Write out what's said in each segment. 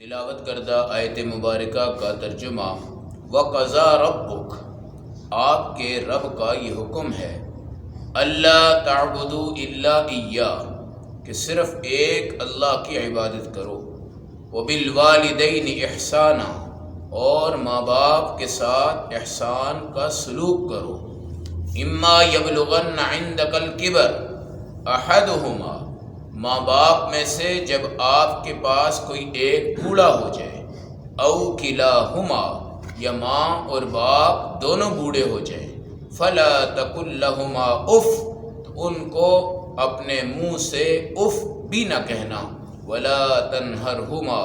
تلاوت کردہ آیت مبارکہ کا ترجمہ وَقَضَى رَبُّكَ، آپ کے رب کا یہ حکم ہے، اللہ تعبدوا الا اِيَّاهُ، کہ صرف ایک اللہ کی عبادت کرو، وَبِالْوَالِدَيْنِ إِحْسَانًا، اور ماں باپ کے ساتھ احسان کا سلوک کرو، اِمَّا يَبْلُغَنَّ عِندَكَ الْكِبَرَ أَحَدُهُمَا، ماں باپ میں سے جب آپ کے پاس کوئی ایک بوڑھا ہو جائے، او کلاہما، یا ماں اور باپ دونوں بوڑھے ہو جائیں، فلا تقل لہما اف، تو ان کو اپنے منہ سے اف بھی نہ کہنا، ولا تنہرہما،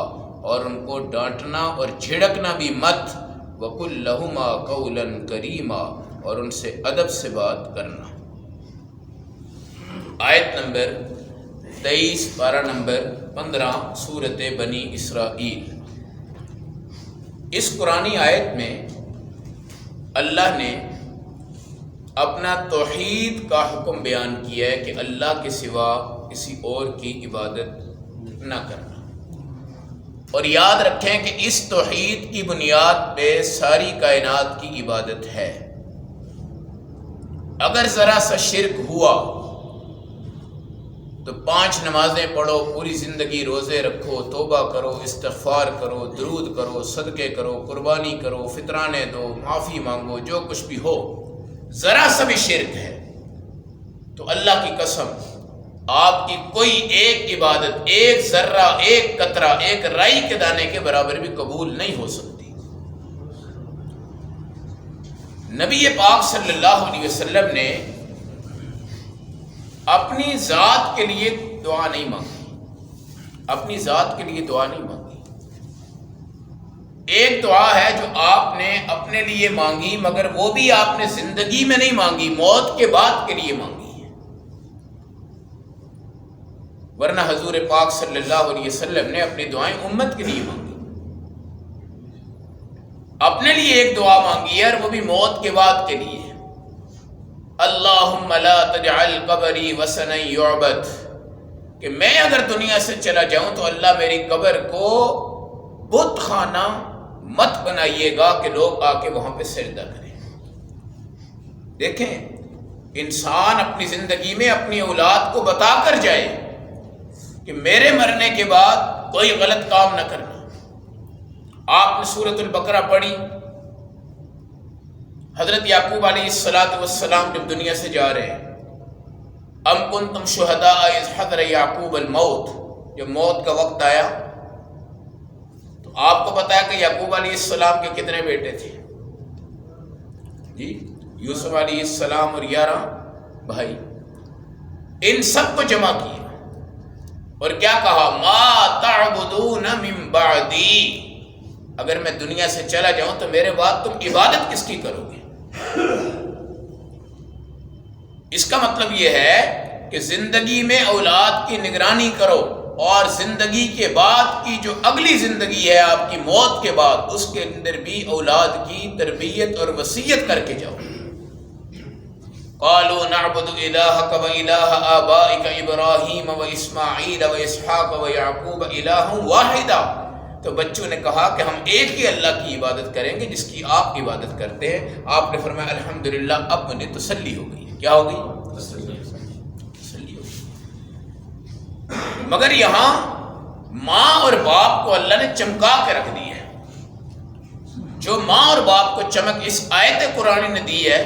اور ان کو ڈانٹنا اور جھڑکنا بھی مت، وقل لہما قولا کریما، اور ان سے ادب سے بات کرنا۔ آیت نمبر 23 پارہ نمبر 15 سورۃ بنی اسرائیل۔ اس قرآنی آیت میں اللہ نے اپنا توحید کا حکم بیان کیا ہے کہ اللہ کے سوا کسی اور کی عبادت نہ کرنا، اور یاد رکھیں کہ اس توحید کی بنیاد پہ ساری کائنات کی عبادت ہے۔ اگر ذرا سا شرک ہوا تو 5 نمازیں پڑھو، پوری زندگی روزے رکھو، توبہ کرو، استغفار کرو، درود کرو، صدقے کرو، قربانی کرو، فطرانے دو، معافی مانگو، جو کچھ بھی ہو، ذرا سا بھی شرک ہے تو اللہ کی قسم آپ کی کوئی ایک عبادت، ایک ذرہ، ایک قطرہ، ایک رائی کے دانے کے برابر بھی قبول نہیں ہو سکتی۔ نبی پاک صلی اللہ علیہ وسلم نے اپنی ذات کے لیے دعا نہیں مانگی، اپنی ذات کے لیے دعا نہیں مانگی۔ ایک دعا ہے جو آپ نے اپنے لیے مانگی، مگر وہ بھی آپ نے زندگی میں نہیں مانگی، موت کے بعد کے لیے مانگی ہے، ورنہ حضور پاک صلی اللہ علیہ وسلم نے اپنی دعائیں امت کے لیے مانگی۔ اپنے لیے ایک دعا مانگی ہے، اور وہ بھی موت کے بعد کے لیے، اللہم لا تجعل قبری وثنا یعبد، کہ میں اگر دنیا سے چلا جاؤں تو اللہ میری قبر کو بت خانہ مت بنائیے گا کہ لوگ آ کے وہاں پہ سجدہ کریں۔ دیکھیں، انسان اپنی زندگی میں اپنی اولاد کو بتا کر جائے کہ میرے مرنے کے بعد کوئی غلط کام نہ کرنا۔ آپ نے سورۃ البقرہ پڑھی، حضرت یعقوب علیہ السلام جب دنیا سے جا رہے ہیں، ام کنتم شہداء اذ حضر یعقوب الموت، جب موت کا وقت آیا تو آپ کو پتا ہے کہ یعقوب علیہ السلام کے کتنے بیٹے تھے؟ جی، یوسف علیہ السلام اور 11 بھائی، ان سب کو جمع کیا اور کیا کہا؟ ما تعبدون من بعدی، اگر میں دنیا سے چلا جاؤں تو میرے بعد تم عبادت کس کی کرو گے؟ اس کا مطلب یہ ہے کہ زندگی میں اولاد کی نگرانی کرو، اور زندگی کے بعد کی جو اگلی زندگی ہے آپ کی موت کے بعد، اس کے اندر بھی اولاد کی تربیت اور وصیت کر کے جاؤ۔ قالوا نعبد الہک و الہ آبائک ابراہیم و اسماعیل و اسحاق و یعقوب الہ واحدا، تو بچوں نے کہا کہ ہم ایک ہی اللہ کی عبادت کریں گے جس کی آپ عبادت کرتے ہیں۔ آپ نے فرمایا الحمدللہ، اب مجھے تسلی ہو گئی۔ کیا ہو گئی؟ تسلی ہو گئی۔ مگر یہاں ماں اور باپ کو اللہ نے چمکا کے رکھ دی ہے۔ جو ماں اور باپ کو چمک اس آیت قرآن نے دی ہے،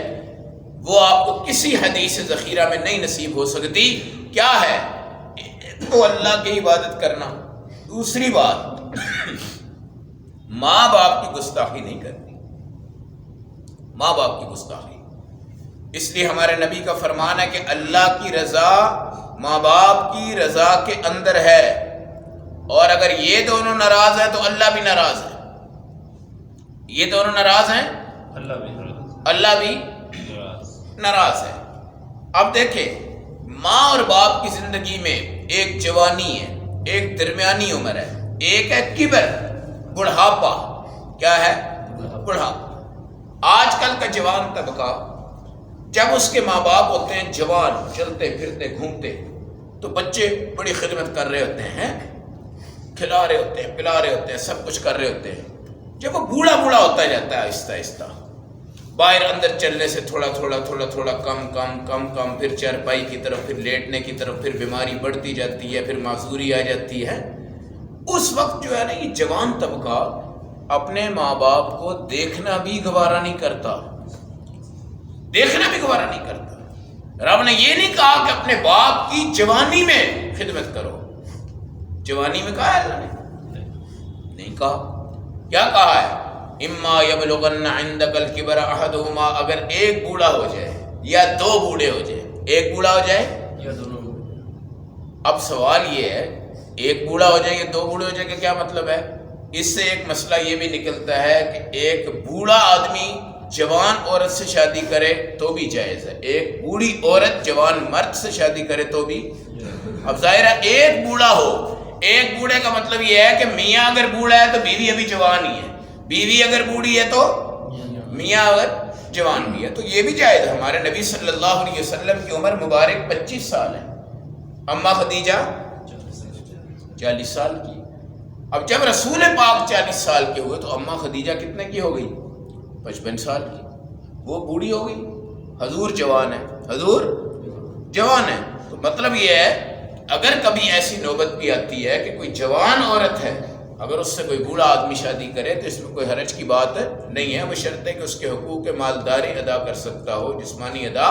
وہ آپ کو کسی حدیث ذخیرہ میں نہیں نصیب ہو سکتی۔ کیا ہے؟ تو اللہ کی عبادت کرنا، دوسری بات ماں باپ کی گستاخی نہیں کرنی، ماں باپ کی گستاخی۔ اس لیے ہمارے نبی کا فرمان ہے کہ اللہ کی رضا ماں باپ کی رضا کے اندر ہے، اور اگر یہ دونوں ناراض ہیں تو اللہ بھی ناراض ہے۔ یہ دونوں ناراض ہیں، اللہ بھی ناراض ہے۔ اب دیکھیں، ماں اور باپ کی زندگی میں ایک جوانی ہے، ایک درمیانی عمر ہے، ایک ہے کبر، بڑھاپا۔ کیا ہے؟ بڑھاپا۔ آج کل کا جوان طبقہ جب اس کے ماں باپ ہوتے ہیں جوان، چلتے پھرتے گھومتے، تو بچے بڑی خدمت کر رہے ہوتے ہیں، کھلا رہے ہوتے ہیں، پلا رہے ہوتے ہیں، سب کچھ کر رہے ہوتے ہیں. جب وہ بوڑھا بوڑھا ہوتا جاتا ہے آہستہ آہستہ، باہر اندر چلنے سے تھوڑا تھوڑا تھوڑا تھوڑا کم کم کم کم، پھر چارپائی کی طرف، پھر لیٹنے کی طرف، پھر بیماری بڑھتی جاتی ہے، پھر معذوری آ جاتی ہے. اس وقت جو ہے نا یہ جوان طبقہ اپنے ماں باپ کو دیکھنا بھی گوارا نہیں کرتا، دیکھنا بھی گوارا نہیں کرتا. رب نے یہ نہیں کہا کہ اپنے باپ کی جوانی میں خدمت کرو، جوانی میں کہا ہے اللہ نے؟ نہیں کہا. کیا کہا ہے؟ اما یبلغن عندک الکبر احدہما، اگر ایک بوڑھا ہو جائے یا دو بوڑھے ہو جائے، ایک بوڑھا ہو جائے یا دونوں. اب سوال یہ ہے ایک بوڑھا ہو جائے یا دو بوڑھے ہو جائے کہ کیا مطلب ہے؟ اس سے ایک مسئلہ یہ بھی نکلتا ہے کہ ایک بوڑھا آدمی جوان عورت سے شادی کرے تو بھی جائز ہے، ایک بوڑھی عورت جوان مرد سے شادی کرے تو بھی. اب ظاہر ہے ایک بوڑھا ہو، ایک بوڑھے کا مطلب یہ ہے کہ میاں اگر بوڑھا ہے تو بیوی ابھی جوان ہی ہے، بیوی اگر بوڑھی ہے تو میاں اگر جوان بھی ہے، تو یہ بھی جائز ہے. ہمارے نبی صلی اللہ علیہ وسلم کی عمر مبارک 25 سال ہے، اما خدیجہ 40 سال کی. اب جب رسول پاک 40 سال کے ہوئے تو اما خدیجہ کتنے کی ہو گئی؟ 55 سال کی. وہ بوڑھی ہو گئی، حضور جوان ہے، حضور جوان ہے. تو مطلب یہ ہے اگر کبھی ایسی نوبت بھی آتی ہے کہ کوئی جوان عورت ہے، اگر اس سے کوئی بوڑھا آدمی شادی کرے تو اس میں کوئی حرج کی بات نہیں ہے، بشرطے کہ اس کے حقوق مالداری ادا کر سکتا ہو، جسمانی ادا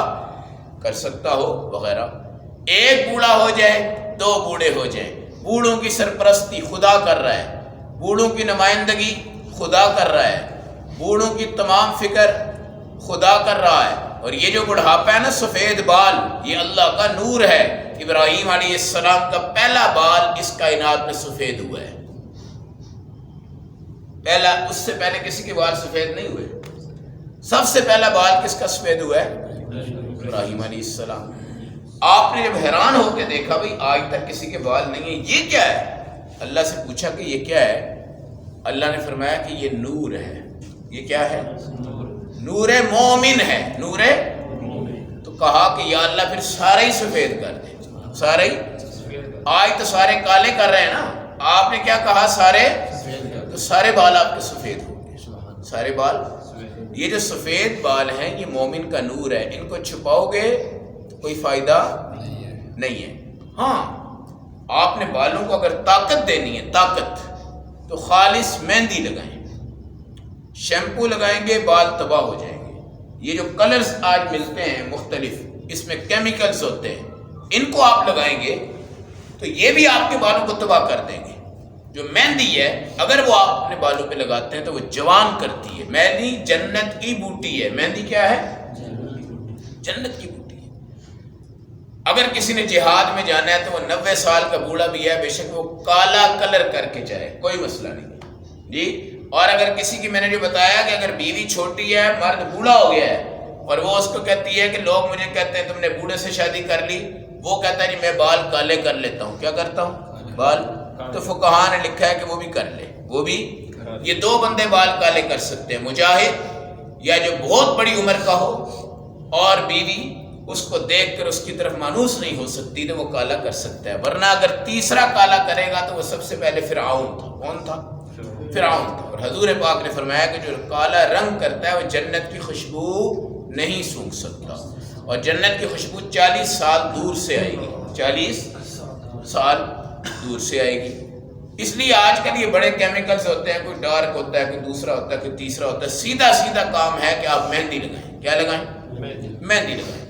کر سکتا ہو وغیرہ. ایک بوڑھا ہو جائے، دو بوڑھے ہو جائیں، بوڑھوں کی سرپرستی خدا کر رہا ہے، بوڑھوں کی نمائندگی خدا کر رہا ہے، بوڑھوں کی تمام فکر خدا کر رہا ہے. اور یہ جو بڑھاپا ہے نا، سفید بال، یہ اللہ کا نور ہے. ابراہیم علیہ السلام کا پہلا بال اس کائنات میں سفید ہوا ہے، پہلا. اس سے پہلے کسی کے بال سفید نہیں ہوئے. سب سے پہلا بال کس کا سفید ہوا ہے؟ ابراہیم علیہ السلام. آپ نے جب حیران ہو کے دیکھا بھئی آج تک کسی کے بال نہیں ہیں، یہ کیا ہے؟ اللہ سے پوچھا کہ یہ کیا ہے؟ اللہ نے فرمایا کہ یہ نور ہے. یہ کیا ہے؟ نور مومن ہے، نور. تو کہا کہ یا اللہ پھر سارے ہی سفید کر دے، سارے ہی. آج تو سارے کالے کر رہے ہیں نا، آپ نے کیا کہا؟ سارے. تو سارے بال آپ کے سفید ہو گئے، سارے بال. یہ جو سفید بال ہیں یہ مومن کا نور ہے، ان کو چھپاؤ گے کوئی فائدہ نہیں ہے. ہاں آپ نے بالوں کو اگر طاقت دینی ہے، طاقت، تو خالص مہندی لگائیں، شیمپو لگائیں گے بال تباہ ہو جائیں گے. یہ جو کلرز آج ملتے ہیں مختلف، اس میں کیمیکلز ہوتے ہیں، ان کو آپ لگائیں گے تو یہ بھی آپ کے بالوں کو تباہ کر دیں گے. جو مہندی ہے اگر وہ آپ اپنے بالوں پہ لگاتے ہیں تو وہ جوان کرتی ہے. مہندی جنت کی بوٹی ہے. مہندی کیا ہے؟ جنت کی بوٹی ہے. اگر کسی نے جہاد میں جانا ہے تو وہ 90 سال کا بوڑھا بھی ہے، بے شک وہ کالا کلر کر کے جائے، کوئی مسئلہ نہیں جی. اور اگر کسی کی، میں نے جو بتایا کہ اگر بیوی چھوٹی ہے، مرد بوڑھا ہو گیا ہے اور وہ اس کو کہتی ہے کہ لوگ مجھے کہتے ہیں تم نے بوڑھے سے شادی کر لی، وہ کہتا ہے جی میں بال کالے کر لیتا ہوں. کیا کرتا ہوں؟ بال. تو فقہا نے لکھا ہے کہ وہ بھی کر لے، وہ بھی. یہ دو بندے بال کالے کر سکتے ہیں، مجاہد یا جو بہت بڑی عمر کا ہو، اور بیوی اس کو دیکھ کر اس کی طرف مانوس نہیں ہو سکتی تو وہ کالا کر سکتا ہے. ورنہ اگر تیسرا کالا کرے گا تو وہ سب سے پہلے فرعون تھا. کون تھا؟ فرعون تھا. اور حضور پاک نے فرمایا کہ جو کالا رنگ کرتا ہے وہ جنت کی خوشبو نہیں سونگھ سکتا، اور جنت کی خوشبو 40 سال دور سے آئے گی، 40 سال دور سے آئے گی. اس لیے آج کل یہ بڑے کیمیکلز ہوتے ہیں، کوئی ڈارک ہوتا ہے، کوئی دوسرا ہوتا ہے، کوئی تیسرا ہوتا ہے. سیدھا سیدھا کام ہے کہ آپ مہندی لگائیں. کیا لگائیں؟ مہندی لگائیں.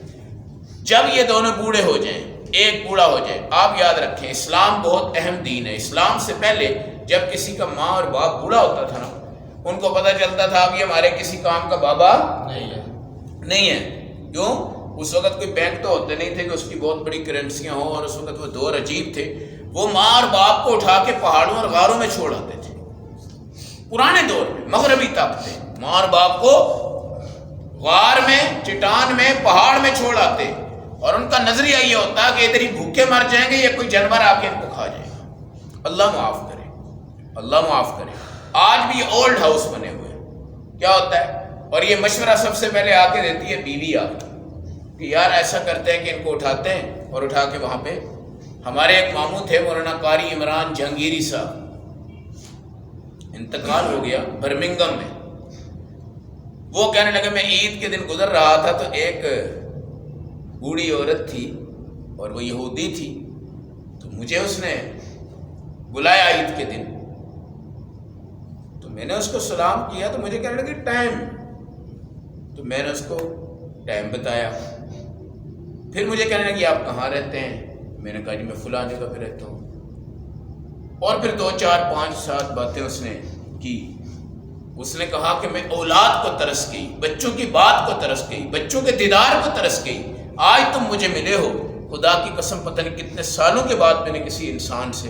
جب یہ دونوں بوڑھے ہو جائیں، ایک بوڑھا ہو جائے، آپ یاد رکھیں اسلام بہت اہم دین ہے. اسلام سے پہلے جب کسی کا ماں اور باپ بوڑھا ہوتا تھا نا، ان کو پتہ چلتا تھا اب یہ ہمارے کسی کام کا بابا نہیں ہے. کیوں؟ اس وقت کوئی بینک تو ہوتے نہیں تھے کہ اس کی بہت بڑی کرنسیاں ہوں، اور اس وقت وہ دور عجیب تھے. وہ ماں اور باپ کو اٹھا کے پہاڑوں اور غاروں میں چھوڑ آتے تھے. پرانے دور میں مغربی طاقتیں ماں اور باپ کو غار میں، چٹان میں، پہاڑ میں چھوڑ آتے، اور ان کا نظریہ یہ ہوتا کہ ادھر ہی بھوکے مر جائیں گے یا کوئی جانور آ کے ان کو کھا جائے گا. اللہ معاف کرے، اللہ معاف کرے. آج بھی اولڈ ہاؤس بنے ہوئے کیا ہوتا ہے، اور یہ مشورہ سب سے پہلے آ کے دیتی ہے بیوی آ کے کہ یار ایسا کرتے ہیں کہ ان کو اٹھاتے ہیں اور اٹھا کے وہاں پہ. ہمارے ایک ماموں تھے مولانا قاری عمران جہانگیری صاحب، انتقال ہو گیا برمنگم میں. وہ کہنے لگے میں عید کے دن گزر رہا تھا تو ایک بوڑھی عورت تھی اور وہ یہودی تھی، تو مجھے اس نے بلایا عید کے دن، تو میں نے اس کو سلام کیا تو مجھے کہنے لگی ٹائم، تو میں نے اس کو ٹائم بتایا. پھر مجھے کہنے لگی آپ کہاں رہتے ہیں؟ میں نے کہا جی میں فلاں جگہ پہ رہتا ہوں. اور پھر 2 4 5 7 باتیں اس نے کی. اس نے کہا کہ میں اولاد کو ترس گئی، بچوں کی بات کو ترس گئی، بچوں کے دیدار کو ترس گئی. آج تم مجھے ملے ہو، خدا کی قسم پتہ نہیں کتنے سالوں کے بعد میں نے کسی انسان سے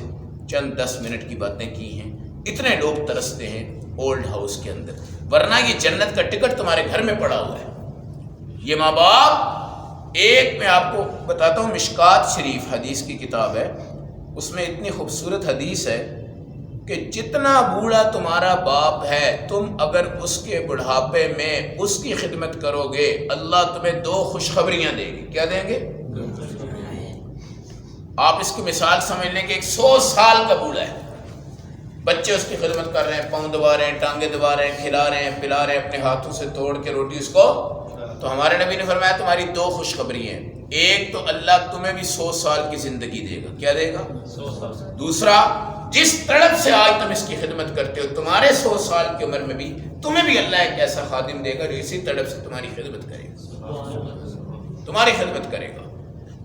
چند 10 منٹ کی باتیں کی ہیں. اتنے لوگ ترستے ہیں اولڈ ہاؤس کے اندر، ورنہ یہ جنت کا ٹکٹ تمہارے گھر میں پڑا ہوا ہے. یہ ماں باپ، ایک میں آپ کو بتاتا ہوں، مشکات شریف حدیث کی کتاب ہے، اس میں اتنی خوبصورت حدیث ہے کہ جتنا بوڑھا تمہارا باپ ہے، تم اگر اس کے بڑھاپے میں اس کی خدمت کرو گے، اللہ تمہیں 2 خوشخبریاں دے گی. کیا دیں گے؟ آپ اس کی مثال سمجھ لیں کہ ایک 100 سال کا بوڑھا ہے، بچے اس کی خدمت کر رہے ہیں، پاؤں دبا رہے ہیں، ٹانگیں دبا رہے ہیں، کھلا رہے ہیں، پلا رہے ہیں، اپنے ہاتھوں سے توڑ کے روٹی اس کو. تو ہمارے نبی نے فرمایا تمہاری 2 خوشخبری ہیں. ایک تو اللہ تمہیں بھی 100 سال کی زندگی دے گا. کیا دے گا؟ 100 سال. دوسرا، جس تڑپ سے آج تم اس کی خدمت کرتے ہو، تمہارے 100 سال کی عمر میں بھی تمہیں بھی اللہ ایک ایسا خادم دے گا جو اسی تڑپ سے تمہاری خدمت کرے گا، تمہاری خدمت کرے گا.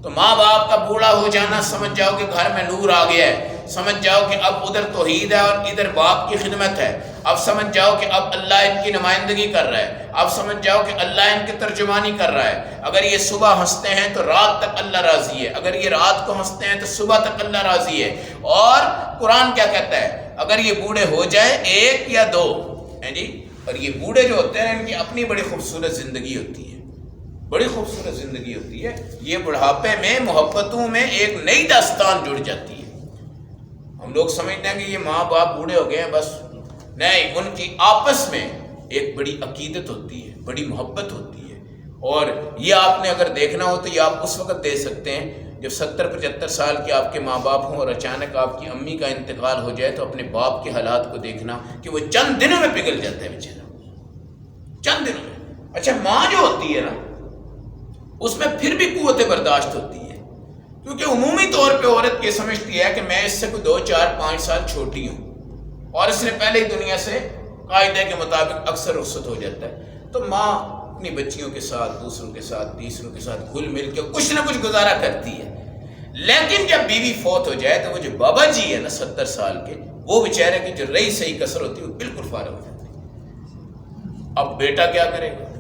تو ماں باپ کا بوڑھا ہو جانا، سمجھ جاؤ کہ گھر میں نور آ گیا ہے. سمجھ جاؤ کہ اب ادھر توحید ہے اور ادھر باپ کی خدمت ہے. اب سمجھ جاؤ کہ اب اللہ ان کی نمائندگی کر رہا ہے. اب سمجھ جاؤ کہ اللہ ان کی ترجمانی کر رہا ہے. اگر یہ صبح ہنستے ہیں تو رات تک اللہ راضی ہے، اگر یہ رات کو ہنستے ہیں تو صبح تک اللہ راضی ہے. اور قرآن کیا کہتا ہے؟ اگر یہ بوڑھے ہو جائے 1 یا 2 ہیں جی، اور یہ بوڑھے جو ہوتے ہیں ان کی اپنی بڑی خوبصورت زندگی ہوتی ہے، بڑی خوبصورت زندگی ہوتی ہے. یہ بڑھاپے میں محبتوں میں ایک نئی داستان جڑ جاتی ہے. ہم لوگ سمجھتے ہیں کہ یہ ماں باپ بوڑھے ہو گئے ہیں بس، نہیں، ان کی آپس میں ایک بڑی عقیدت ہوتی ہے، بڑی محبت ہوتی ہے. اور یہ آپ نے اگر دیکھنا ہو تو یہ آپ اس وقت دیکھ سکتے ہیں جب 70-75 سال کے آپ کے ماں باپ ہوں اور اچانک آپ کی امی کا انتقال ہو جائے، تو اپنے باپ کے حالات کو دیکھنا کہ وہ چند دنوں میں پگھل جاتا ہے بیچارہ، چند دنوں میں. اچھا، ماں جو ہوتی ہے نا، اس میں پھر بھی قوت برداشت ہوتی ہے، کیونکہ عمومی طور پہ عورت یہ سمجھتی ہے کہ میں اس سے کوئی 2 4 5 سال چھوٹی ہوں، اور اس نے پہلے ہی دنیا سے قاعدے کے مطابق اکثر رخصت ہو جاتا ہے. تو ماں اپنی بچیوں کے ساتھ، دوسروں کے ساتھ، تیسروں کے ساتھ گھل مل کے کچھ نہ کچھ گزارا کرتی ہے. لیکن جب بیوی فوت ہو جائے تو وہ جو بابا جی ہے نا 70 سال کے، وہ بیچارے کی جو رہی صحیح کسر ہوتی ہے وہ بالکل فارغ ہو جاتی ہے. اب بیٹا کیا کرے گا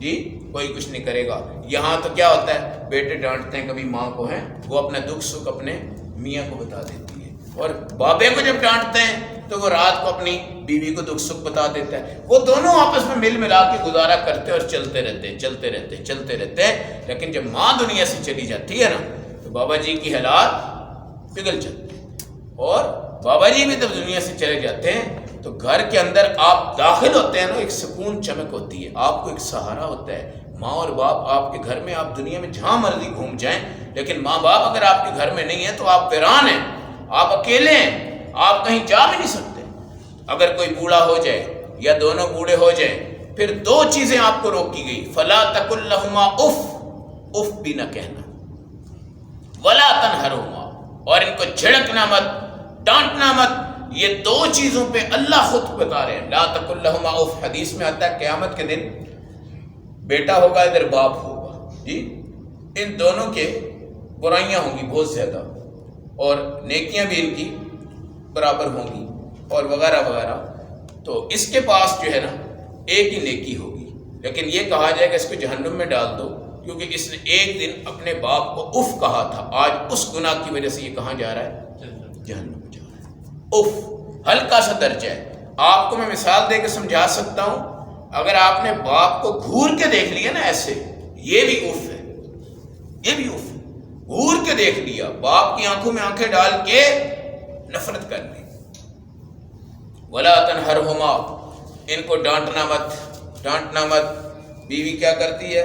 جی؟ کوئی کچھ نہیں کرے گا. یہاں تو کیا ہوتا ہے، بیٹے ڈانٹتے ہیں کبھی ماں کو، ہیں وہ اپنا دکھ سکھ اپنے میاں کو بتا دیتی ہے، اور بابے کو جب ڈانٹتے ہیں تو وہ رات کو اپنی بیوی کو دکھ سکھ بتا دیتا ہے. وہ دونوں آپس میں مل ملا کے گزارا کرتے اور چلتے رہتے. لیکن جب ماں دنیا سے چلی جاتی ہے نا تو بابا جی کی حالات پگھل جاتے ہیں. اور بابا جی بھی جب دنیا سے چلے جاتے ہیں تو گھر کے اندر آپ داخل ہوتے ہیں نا، ایک سکون چمک ہوتی ہے، آپ کو ایک سہارا ہوتا ہے. ماں اور باپ آپ کے گھر میں، آپ دنیا میں جہاں مرضی گھوم جائیں، لیکن ماں باپ اگر آپ کے گھر میں نہیں ہیں تو آپ ویران ہیں، آپ اکیلے ہیں، آپ کہیں جا بھی نہیں سکتے. اگر کوئی بوڑھا ہو جائے یا دونوں بوڑھے ہو جائیں، پھر 2 چیزیں آپ کو روکی گئی. فلا تقل لہما اف، اف بھی نہ کہنا، ولا تنہرہما، اور ان کو جھڑکنا مت، ڈانٹنا مت. یہ 2 چیزوں پہ اللہ خود بتا رہے ہیں، لا تقل لہما اف. حدیث میں آتا ہے قیامت کے دن بیٹا ہوگا، ادھر باپ ہوگا جی، ان دونوں کے برائیاں ہوں گی بہت زیادہ، اور نیکیاں بھی ان کی برابر ہوں گی اور وغیرہ وغیرہ. تو اس کے پاس جو ہے نا ایک ہی نیکی ہوگی، لیکن یہ کہا جائے کہ اس کو جہنم میں ڈال دو، کیونکہ اس نے ایک دن اپنے باپ کو اف کہا تھا. آج اس گناہ کی وجہ سے یہ کہاں جا رہا ہے؟ جہنم میں جا رہا ہے. اف ہلکا سا درجہ ہے. آپ کو میں مثال دے کے سمجھا سکتا ہوں. اگر آپ نے باپ کو گھور کے دیکھ لیا نا ایسے، یہ بھی اف ہے، یہ بھی اف ہے. گھور کے دیکھ لیا، باپ کی آنکھوں میں آنکھیں ڈال کے نفرت کر لی. ولا تنہرہما، ان کو ڈانٹنا مت. بیوی کیا کرتی ہے؟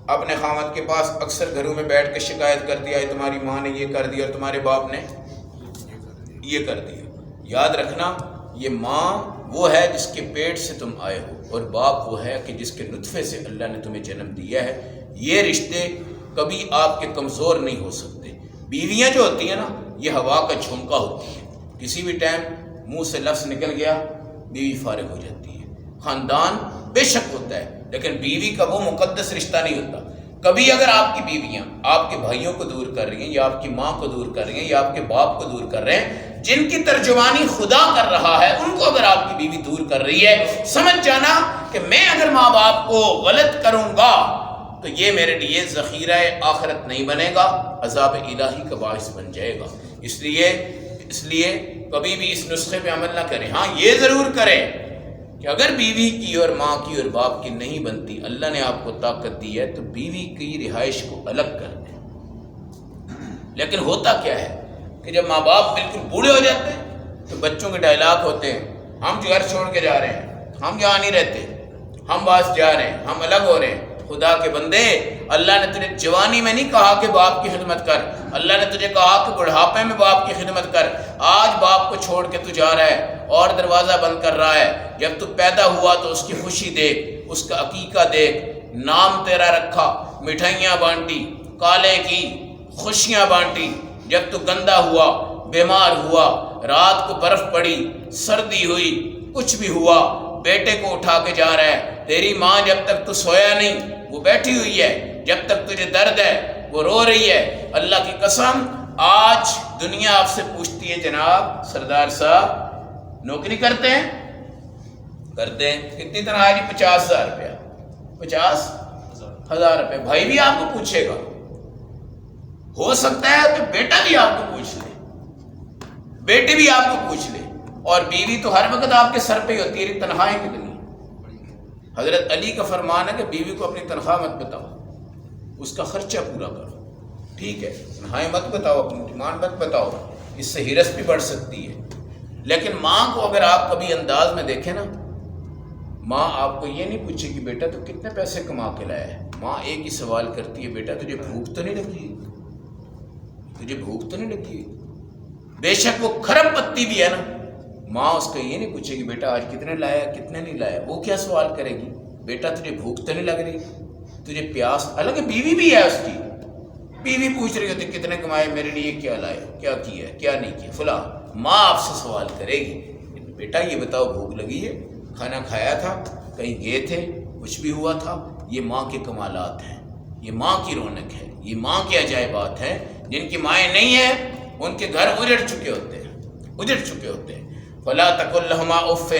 اپنے خاوند کے پاس اکثر گھروں میں بیٹھ کے شکایت کرتی ہے، تمہاری ماں نے یہ کر دیا اور تمہارے باپ نے یہ کر دیا. یاد رکھنا، یہ ماں وہ ہے جس کے پیٹ سے تم آئے ہو، اور باپ وہ ہے کہ جس کے نطفے سے اللہ نے تمہیں جنم دیا ہے۔ یہ رشتے کبھی آپ کے کمزور نہیں ہو سکتے۔ بیویاں جو ہوتی ہیں نا، یہ ہوا کا جھونکا ہوتی ہے، کسی بھی ٹائم منہ سے لفظ نکل گیا بیوی فارغ ہو جاتی ہے۔ خاندان بے شک ہوتا ہے، لیکن بیوی کا وہ مقدس رشتہ نہیں ہوتا۔ کبھی اگر آپ کی بیویاں آپ کے بھائیوں کو دور کر رہی ہیں، یا آپ کی ماں کو دور کر رہی ہیں، یا آپ کے باپ کو دور کر رہے ہیں، جن کی ترجمانی خدا کر رہا ہے، ان کو اگر آپ کی بیوی دور کر رہی ہے، سمجھ جانا کہ میں اگر ماں باپ کو غلط کروں گا تو یہ میرے لیے ذخیرہ آخرت نہیں بنے گا، عذاب الہی کا باعث بن جائے گا۔ اس لیے کبھی بھی اس نسخے پہ عمل نہ کریں۔ ہاں یہ ضرور کریں کہ اگر بیوی کی اور ماں کی اور باپ کی نہیں بنتی، اللہ نے آپ کو طاقت دی ہے تو بیوی کی رہائش کو الگ کر دیں۔ لیکن ہوتا کیا ہے کہ جب ماں باپ بالکل بوڑھے ہو جاتے ہیں تو بچوں کے ڈائلاگ ہوتے ہیں، ہم گھر چھوڑ کے جا رہے ہیں، ہم یہاں نہیں رہتے، ہم باہر جا رہے ہیں، ہم الگ ہو رہے ہیں۔ خدا کے بندے، اللہ نے تجھے جوانی میں نہیں کہا کہ باپ کی خدمت کر، اللہ نے تجھے کہا کہ بڑھاپے میں باپ کی خدمت کر۔ آج باپ کو چھوڑ کے تو جا رہا ہے اور دروازہ بند کر رہا ہے، جب تو پیدا ہوا تو اس کی خوشی دیکھ، اس کا عقیقہ دیکھ، نام تیرا رکھا، مٹھائیاں بانٹی، کالے کی خوشیاں بانٹی۔ جب تو گندا ہوا، بیمار ہوا، رات کو برف پڑی، سردی ہوئی، کچھ بھی ہوا، بیٹے کو اٹھا کے جا رہا ہے۔ تیری ماں جب تک تو سویا نہیں وہ بیٹھی ہوئی ہے، جب تک تجھے درد ہے وہ رو رہی ہے۔ اللہ کی قسم، آج دنیا آپ سے پوچھتی ہے، جناب سردار صاحب نوکری کرتے ہیں؟ کرتے ہیں۔ کتنی تنخواہ جی؟ 50,000 روپیہ، 50,000 روپے۔ بھائی بھی آپ کو پوچھے گا، ہو سکتا ہے کہ بیٹا بھی آپ کو پوچھ لے، بیٹی بھی آپ کو پوچھ لے، اور بیوی تو ہر وقت آپ کے سر پہ ہی ہوتی ہے۔ تنخواہیں کتنی؟ حضرت علی کا فرمان ہے کہ بیوی کو اپنی تنخواہ مت بتاؤ، اس کا خرچہ پورا کرو، ٹھیک ہے؟ تنخواہیں مت بتاؤ، اپنی ڈیمانڈ مت بتاؤ، اس سے ہرس بھی بڑھ سکتی ہے۔ لیکن ماں کو اگر آپ کبھی انداز میں دیکھیں نا، ماں آپ کو یہ نہیں پوچھے کہ بیٹا تو کتنے پیسے کما کے لایا ہے۔ ماں ایک ہی سوال کرتی ہے، بیٹا تجھے بھوک تو نہیں لگی؟ تجھے بھوک تو نہیں لگی؟ بے شک وہ کھرب پتی بھی ہے نا، ماں اس کو یہ نہیں پوچھے گی بیٹا آج کتنے لایا کتنے نہیں لایا۔ وہ کیا سوال کرے گی؟ بیٹا تجھے بھوک تو نہیں لگ رہی؟ تجھے پیاس؟ حالانکہ بیوی بھی ہے اس کی، بیوی پوچھ رہی ہوتی کتنے کمائے، میرے لیے کیا لائے، کیا کیا کیا نہیں کیا فلاں۔ ماں آپ سے سوال کرے گی، بیٹا یہ بتاؤ بھوک لگی ہے، کھانا کھایا تھا، کہیں گئے تھے، کچھ بھی ہوا تھا؟ یہ ماں کے کمالات ہیں، یہ ماں کی رونق ہے، یہ ماں کے عجائبات ہیں۔ جن کی مائیں نہیں ہیں ان کے گھر اجڑ چکے ہوتے ہیں، اجڑ چکے ہوتے ہیں۔ فلا تقل لهما اف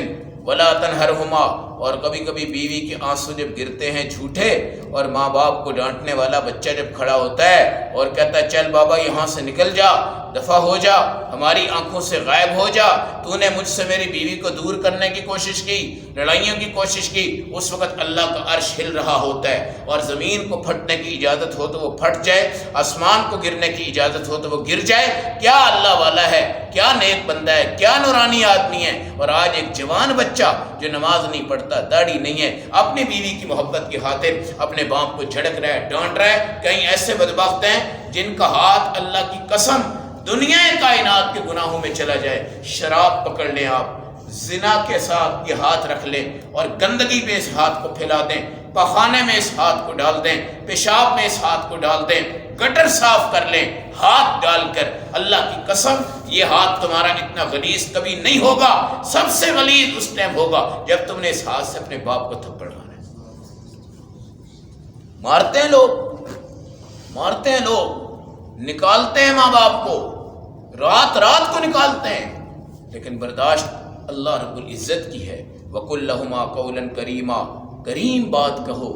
ولا تنهرهما۔ اور کبھی کبھی بیوی کے آنسو جب گرتے ہیں جھوٹے، اور ماں باپ کو ڈانٹنے والا بچہ جب کھڑا ہوتا ہے اور کہتا ہے چل بابا یہاں سے نکل جا، دفع ہو جا، ہماری آنکھوں سے غائب ہو جا، تو نے مجھ سے میری بیوی کو دور کرنے کی کوشش کی، لڑائیوں کی کوشش کی، اس وقت اللہ کا عرش ہل رہا ہوتا ہے، اور زمین کو پھٹنے کی اجازت ہو تو وہ پھٹ جائے، آسمان کو گرنے کی اجازت ہو تو وہ گر جائے۔ کیا اللہ والا ہے، کیا نیک بندہ ہے، کیا نورانی آدمی ہے۔ اور آج ایک جوان بچہ جو نماز نہیں پڑھتا، داڑھی نہیں ہے، اپنی بیوی کی محبت کی خاطر اپنے باپ کو جھڑک رہا ہے، ڈانٹ رہا ہے۔ کہیں ایسے بدبخت ہیں جن کا ہاتھ اللہ کی قسم دنیا کائنات کے گناہوں میں چلا جائے، شراب پکڑ لیں آپ، زنا کے ساتھ یہ ہاتھ رکھ لیں اور گندگی پہ اس ہاتھ کو پھیلا دیں، پخانے میں اس ہاتھ کو ڈال دیں، پیشاب میں اس ہاتھ کو ڈال دیں، گٹر صاف کر لیں ہاتھ ڈال کر، اللہ کی قسم یہ ہاتھ تمہارا اتنا غلیظ کبھی نہیں ہوگا۔ سب سے غلیظ اس ٹائم ہوگا جب تم نے اس ہاتھ سے اپنے باپ کو تھپڑ مارا۔ مارتے ہیں لوگ، مارتے ہیں لوگ، نکالتے ہیں ماں باپ کو، رات رات کو نکالتے ہیں، لیکن برداشت اللہ رب العزت کی ہے۔ وَقُلْ لَهُمَا قَوْلًا كَرِيمًا، کریم بات کہو۔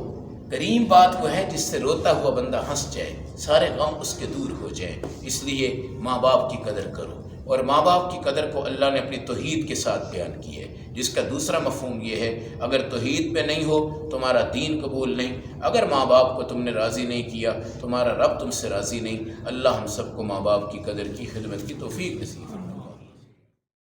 کریم بات وہ ہے جس سے روتا ہوا بندہ ہنس جائے، سارے غم اس کے دور ہو جائیں۔ اس لیے ماں باپ کی قدر کرو، اور ماں باپ کی قدر کو اللہ نے اپنی توحید کے ساتھ بیان کی ہے، جس کا دوسرا مفہوم یہ ہے اگر توحید پہ نہیں ہو تمہارا دین قبول نہیں، اگر ماں باپ کو تم نے راضی نہیں کیا تمہارا رب تم سے راضی نہیں۔ اللہ ہم سب کو ماں باپ کی قدر کی خدمت کی توفیق نصیب فرمائے۔